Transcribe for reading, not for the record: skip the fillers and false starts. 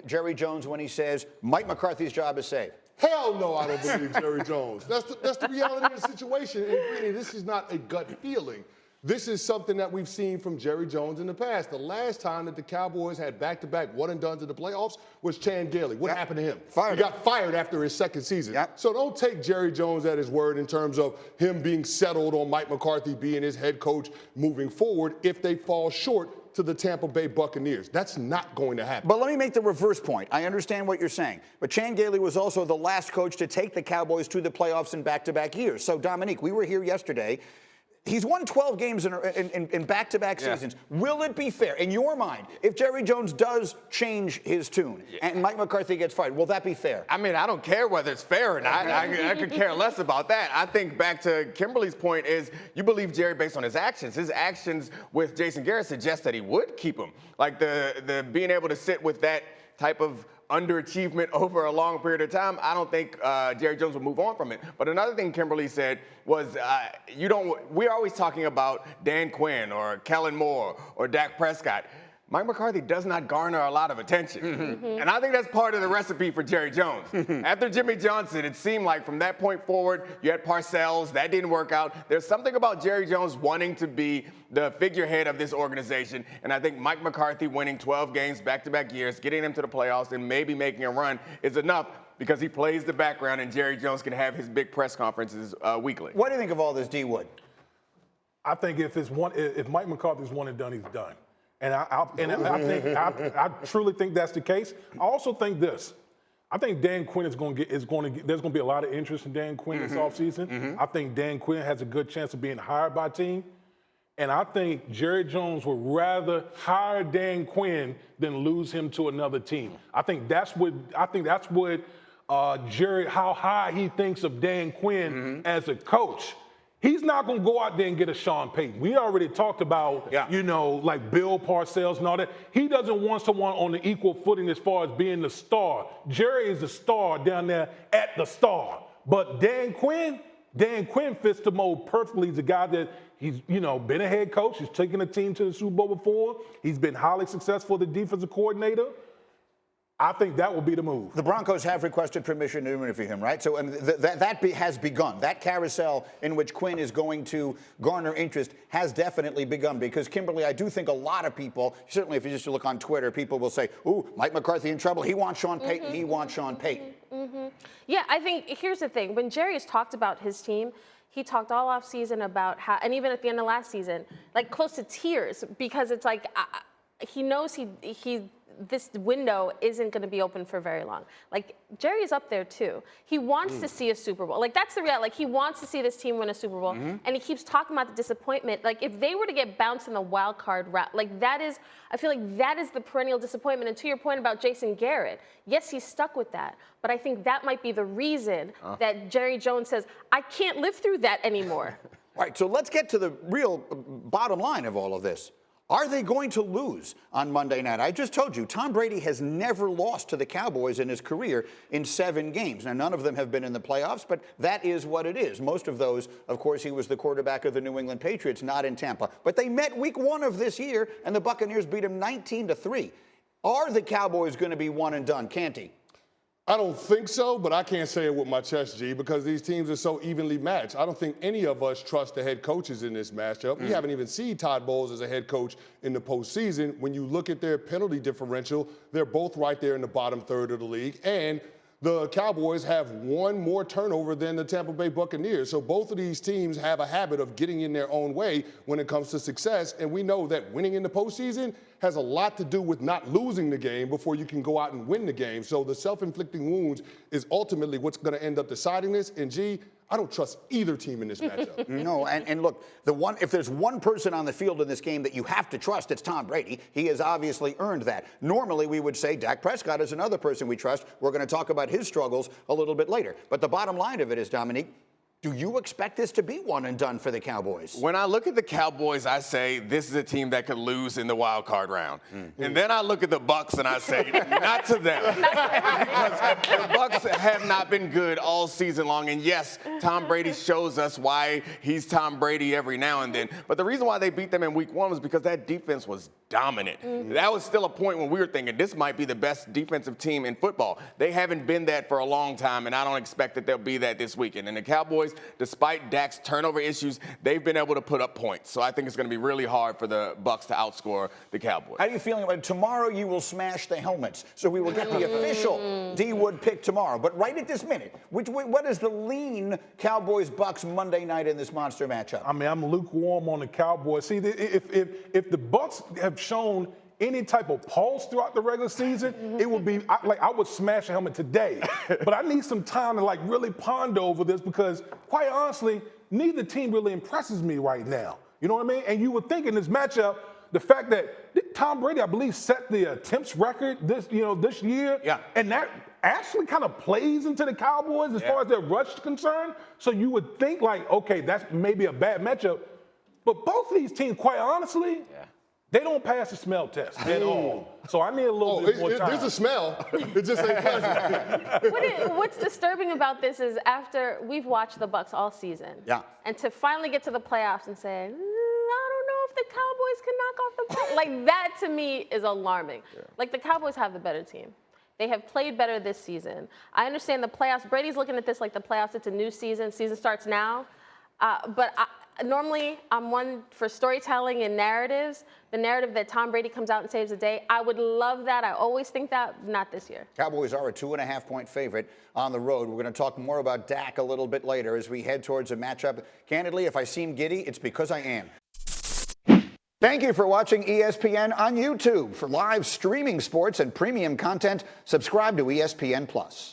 Jerry Jones when he says Mike McCarthy's job is safe? Hell no, I don't believe Jerry Jones. That's the reality of the situation. And really, this is not a gut feeling. This is something that we've seen from Jerry Jones in the past. The last time that the Cowboys had back-to-back one-and-dones in the playoffs was Chan Gailey. What happened to him? He got fired after his second season. So don't take Jerry Jones at his word in terms of him being settled on Mike McCarthy being his head coach moving forward if they fall short to the Tampa Bay Buccaneers. That's not going to happen. But let me make the reverse point. I understand what you're saying. But Chan Gailey was also the last coach to take the Cowboys to the playoffs in back-to-back years. So, Dominique, we were here yesterday. He's won 12 games in back-to-back seasons. Will it be fair, in your mind, if Jerry Jones does change his tune and Mike McCarthy gets fired, will that be fair? I mean, I don't care whether it's fair or not. I could care less about that. I think back to Kimberly's point is you believe Jerry based on his actions. His actions with Jason Garrett suggest that he would keep him. Like the being able to sit with that type of underachievement over a long period of time, I don't think Jerry Jones will move on from it. But another thing Kimberly said was we're always talking about Dan Quinn or Kellen Moore or Dak Prescott. Mike McCarthy does not garner a lot of attention. And I think that's part of the recipe for Jerry Jones. After Jimmy Johnson, it seemed like from that point forward, you had Parcells. That didn't work out. There's something about Jerry Jones wanting to be the figurehead of this organization. And I think Mike McCarthy winning 12 games back-to-back years, getting them to the playoffs, and maybe making a run is enough because he plays the background and Jerry Jones can have his big press conferences weekly. What do you think of all this, D. Wood? I think if Mike McCarthy's one and done, he's done. And I truly think that's the case. I also think this. I think Dan Quinn there's going to be a lot of interest in Dan Quinn this offseason. I think Dan Quinn has a good chance of being hired by a team. And I think Jerry Jones would rather hire Dan Quinn than lose him to another team. I think that's what Jerry, how high he thinks of Dan Quinn as a coach. He's not going to go out there and get a Sean Payton. We already talked about, like Bill Parcells and all that. He doesn't want someone on the equal footing as far as being the star. Jerry is the star down there at the star. But Dan Quinn fits the mold perfectly. He's a guy that he's, been a head coach. He's taken a team to the Super Bowl before. He's been highly successful as the defensive coordinator. I think that will be the move. The Broncos have requested permission to interview him, right? So that has begun. That carousel in which Quinn is going to garner interest has definitely begun because, Kimberly, I do think a lot of people, certainly if you just look on Twitter, people will say, ooh, Mike McCarthy in trouble. He wants Sean Payton. He wants Sean Payton. Yeah, I think here's the thing. When Jerry has talked about his team, he talked all off season about how, and even at the end of last season, like close to tears because it's like he knows this window isn't going to be open for very long. Like, Jerry's up there, too. He wants to see a Super Bowl. Like, that's the reality. Like, he wants to see this team win a Super Bowl. And he keeps talking about the disappointment. Like, if they were to get bounced in the wild card route, like, I feel like that is the perennial disappointment. And to your point about Jason Garrett, yes, he's stuck with that. But I think that might be the reason that Jerry Jones says, I can't live through that anymore. All right, so let's get to the real bottom line of all of this. Are they going to lose on Monday night? I just told you, Tom Brady has never lost to the Cowboys in his career in 7 games. Now, none of them have been in the playoffs, but that is what it is. Most of those, of course, he was the quarterback of the New England Patriots, not in Tampa. But they met week 1 of this year, and the Buccaneers beat him 19-3. Are the Cowboys going to be one and done? Canty? I don't think so, but I can't say it with my chest, G, because these teams are so evenly matched. I don't think any of us trust the head coaches in this matchup. We haven't even seen Todd Bowles as a head coach in the postseason. When you look at their penalty differential, they're both right there in the bottom third of the league. And the Cowboys have 1 more turnover than the Tampa Bay Buccaneers. So both of these teams have a habit of getting in their own way when it comes to success. And we know that winning in the postseason has a lot to do with not losing the game before you can go out and win the game. So the self-inflicting wounds is ultimately what's going to end up deciding this. And, G, I don't trust either team in this matchup. No, and look, if there's one person on the field in this game that you have to trust, it's Tom Brady. He has obviously earned that. Normally, we would say Dak Prescott is another person we trust. We're going to talk about his struggles a little bit later. But the bottom line of it is, Dominique, do you expect this to be one and done for the Cowboys? When I look at the Cowboys, I say this is a team that could lose in the wild card round. And then I look at the Bucs and I say, not to them. Because the Bucs have not been good all season long. And yes, Tom Brady shows us why he's Tom Brady every now and then. But the reason why they beat them in week 1 was because that defense was dominant. That was still a point when we were thinking this might be the best defensive team in football. They haven't been that for a long time, and I don't expect that they'll be that this weekend. And the Cowboys, despite Dak's turnover issues, they've been able to put up points. So I think it's going to be really hard for the Bucs to outscore the Cowboys. How are you feeling about it? Tomorrow you will smash the helmets, so we will get the official D Wood pick tomorrow. But right at this minute, what is the lean Cowboys-Bucs Monday night in this monster matchup? I mean, I'm lukewarm on the Cowboys. See, if the Bucs have shown any type of pulse throughout the regular season, it would be I would smash a helmet today. But I need some time to really ponder over this because, quite honestly, neither team really impresses me right now. You know what I mean? And you would think in this matchup, the fact that Tom Brady, I believe, set the attempts record this year, and that actually kind of plays into the Cowboys as far as their rush is concerned. So you would think okay, that's maybe a bad matchup. But both of these teams, quite honestly, they don't pass the smell test at all. So I need a little bit more time. There's a smell. It just ain't pleasant. What's disturbing about this is after we've watched the Bucs all season, and to finally get to the playoffs and say, I don't know if the Cowboys can knock off the Bucs. That to me is alarming. The Cowboys have the better team. They have played better this season. I understand the playoffs. Brady's looking at this like the playoffs. It's a new season. Season starts now. Normally, I'm one for storytelling and narratives. The narrative that Tom Brady comes out and saves the day, I would love that. I always think that. Not this year. Cowboys are a 2.5-point favorite on the road. We're going to talk more about Dak a little bit later as we head towards a matchup. Candidly, if I seem giddy, it's because I am. Thank you for watching ESPN on YouTube. For live streaming sports and premium content, subscribe to ESPN+.